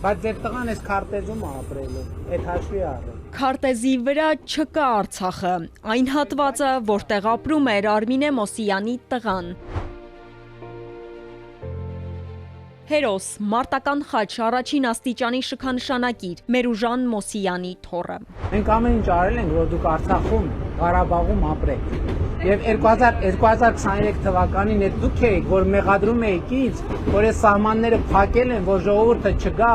Բայց ձեր տղան այս քարտեզում է ապրելու, այդ հաշվի առը։ Քարտեզի վրա չկա Արցախը, այն հատվածը, որտեղ ապրում էր Արմինե Մոսյանի տղան։ Հերոս, մարտական խաչ, առաջին աստիճանի շքանշանակիր, Մերուժան Մոսյանի թոռը։ Մենք ամեն ինչ արել ենք, որ դուք Արցախում, Ղարաբաղում ապրեք։ Եվ 2023 թվականին այդ դուք եք, որ մեղադրում եք ինձ, որ այս սահմանները փակել են, որ ժողովուրդը չգա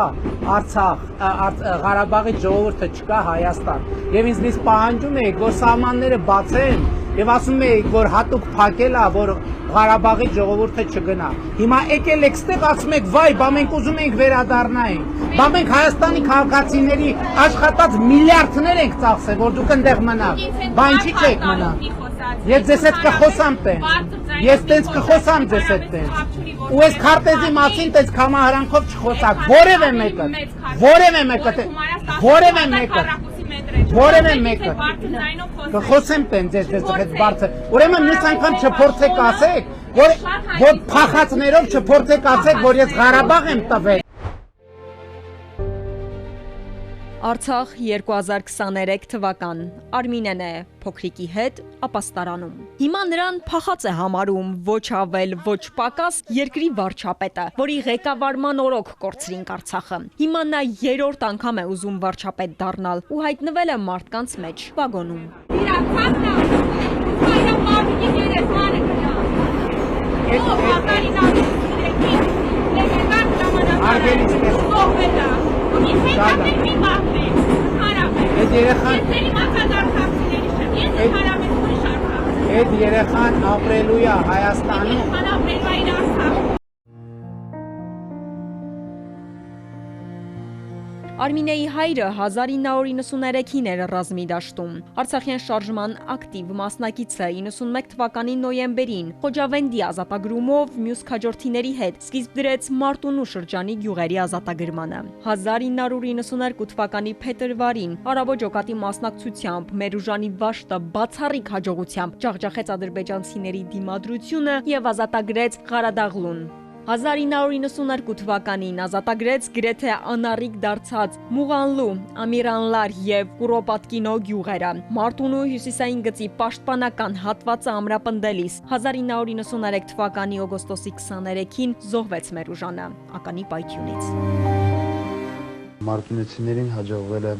Արցախ, Ղարաբաղի ժողովուրդը չգա Հայաստան։ Եվ ինձնից պահանջում եք, որ սահմանները բացեն, եւ ասում եք, որ հատուկ փակել է, որ Ղարաբաղի ժողովուրդը չգնա։ Հիմա եկել եք ստեղ ասում եք, վայ, բա մենք ուզում ենք վերադառնայինք։ Բա մենք Հայաստանի քաղաքացիների աշխատած միլիարդներ ենք ծախսել, որ դուք այնտեղ մնաք։ Բա ինչի՞ չեք մնա։ Ես ձեզ հետ կխոսամ տենց։ Ես տենց կխոսամ ձեզ հետ տենց։ Ու այս քարտեզի մասին տենց կամահարանքով չխոսակ։ Որևէ մեկը։ Որևէ մեկը կխոսեմ տենց ձեզ հետ բարձր։ Ուրեմն մյուս անգամ չփորձեք ասեք, որ փախածներով չփորձեք ասեք, որ ես Ղարաբաղ եմ տվել։ Արցախ 2023 թվական, Արմինեն է փոքրիկի հետ ապաստարանում։ Հիմա նրան փախած է համարում ոչ ավել, ոչ պակաս երկրի վարչապետը, որի ղեկավարման օրոք կորցրին Արցախը։ Հիմա նա երրորդ անգամ է ուզում վարչապետ դառնալ ու հայտնվել է մարդկանց մեջ վագոնում։ Այդ երեխան ապրելու է Հայաստանում։ Արմինեի հայրը 1993-ին էր ռազմի դաշտում։ Արցախյան շարժման ակտիվ մասնակիցը 91 թվականի նոյեմբերին Խոջավենդի ազատագրումով մյուս քաջորդիների հետ սկիզբ դրեց Մարտունու շրջանի գյուղերի ազատագրմանը։ 1992 թվականի փետրվարին Արաբոջ օկատի մասնակցությամբ Մերուժանի Վաշտը բացառիկ հաջողությամբ ջախջախեց ադրբեջանցիների դիմադրությունը եւ ազատագրեց Ղարադաղլուն։ 1992 թվականին ազատագրեց գրեթե անառիկ դարձած Մուղանլու, Ամիրանլար եւ Կուրոպատկինո գյուղերը։ Մարտունու հյուսիսային գծի պաշտպանական հատվածը ամրապնդելիս 1993 թվականի օգոստոսի 23-ին զոհվեց Մերուժանը ականի պայթյունից։ Մարտունեցիներին հաջողվել է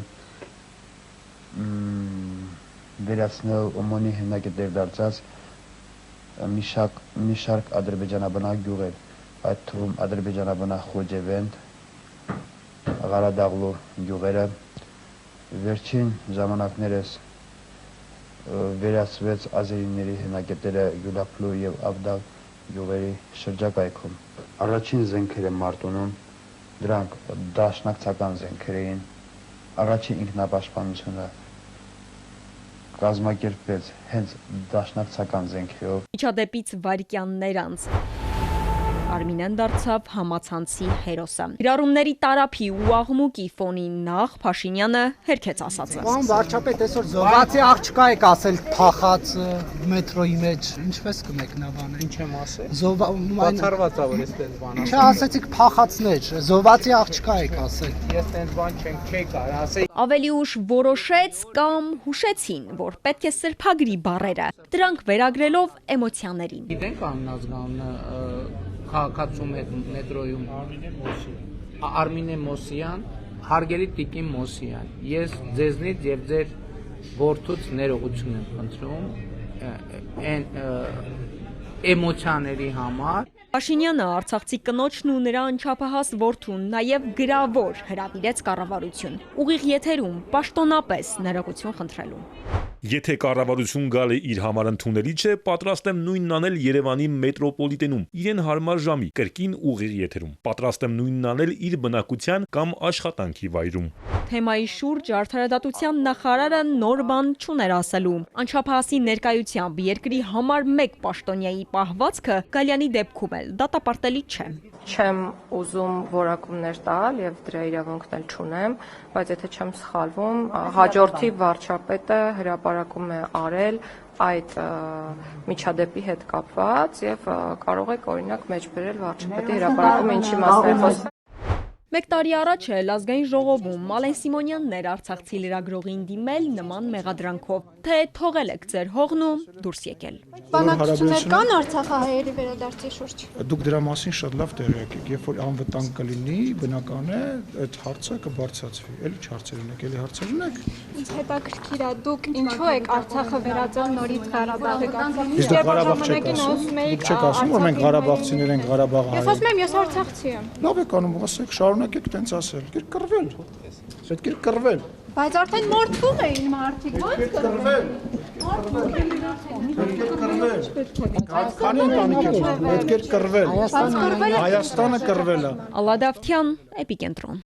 վերացնել օմոնի հիմնակետեր դարձած մի շարք ադրբեջանաբնակ գյուղեր, այդ թվում ադրբեջանաբնակ Խոջևենդ, Ղարադաղլու գյուղերը, վերջին ժամանակներս վերացվեց ազերիների հիմնակետերը Գյուլափլու եւ Ավդալ գյուղերի շրջակայքում։ Առաջին զենքերը Մարտունում, դրանք դաշնակցական զենքեր էին, առաջին ինքնապաշտպանությունը կազմակերպվեց հենց դաշնակցական զենքերով։ Միջադեպից վայրկյաններ անց Արմինեն դարձավ համացանցի հերոսը։ Իրարումների տարափի ու աղմուկի ֆոնին նախ Փաշինյանը հերքեց ասածը։ Պարոն վարչապետ, այսօր զոհվածի աղջկա եք ասել փախած մետրոյի մեջ, ինչպես կմեկնաբանեք։ Ինչ եմ ասել։ Բացառված է, որ ես տենց բան ասեմ։ Չասեցիք փախածներ, զոհվածի աղջկա եք ասել։ Ես տենց բան չի կարող ասել։ Ավելի ուշ որոշեց կամ հուշեցին, որ պետք է սրբագրի բառերը, դրանք վերագրելով էմոցիաներին։ Գիտենք աննազգանունը քաղաքացու մետրոյում Արմինե Մոսյան, հարգելի Տիկին Մոսյան, ես ձեզնից եւ ձեր որդուց ներողություն եմ խնդրում այն էմոցիաների համար։ Փաշինյանը արցախցի կնոջն ու նրա անչափահաս որդուն նաև գրավոր հրավիրեց կառավարություն։ Ուղիղ եթերում պաշտոնապես ներողություն խնդրելու։ Եթե կառավարություն գալ է իր համար ընդունելի չէ, պատրաստ եմ նույնն անել Երևանի մետրոպոլիտենում, իրեն հարմար ժամի, կրկին ուղիղ եթերում։ Պատրաստ եմ նույնն անել իր բնակության կամ աշխատանքի վայրում։ Թեմայի շուրջ արդարադատության նախարարը նոր բան չուներ ասելու։ Անչափահասի ներկայությամբ երկրի համար 1 պաշտոնյայի պահվածքը Գալյանի դեպքում էլ դատապարտելի չէ։ Չեմ ուզում որակումներ տալ եւ դրա իրավունքն էլ չունեմ, բայց եթե չեմ սխալվում, հաջորդի վարչապետը հրապարակում է արել այդ միջադեպի հետ կապված եւ կարող եք օրինակ մեջբերել վարչապետի հրապարակումը ինչի մասին է խոսքը։ Մեկ տարի առաջ էլ ազգային ժողովում Մալեն Սիմոնյանն էր արցախցի լրագրողին դիմել նման մեղադրանքով, թե թողել եք ձեր հողն ու դուրս եկել։ Բանակցություններ կան արցախահայերի վերադարձի շուրջ։ Դուք դրա մասին շատ լավ տեղյակ եք, երբ որ անվտանգ կլինի, բնական է, այդ հարցը կբարձրացվի։ Էլի ինչ հարցեր ունեք, էլի հարցեր ունեք։ Ինձ հետաքրքիր է, դուք ինչու եք Արցախը վերածել նորից Ղարաբաղի։ Իսկ դուք Ղարաբաղ չեք ասում։ Դուք չեք ասում, որ մենք Ղարաբաղցիներ ենք, Ղարաբաղ Ես ասում եմ, ես արցախցի եմ։ Լավ եք անում, ասեք, շարունակեք տենց ասել։ Պետք է կռվել։ Պետք է կռվել։ Բայց արդեն մորթվում էին մարդիկ, ո՞նց կռվել։ Քանի ընտանիք եք, պետք է կռվել։ Հայաստանը կռվել է։ Ալադավթյան, Էպիկենտրոն։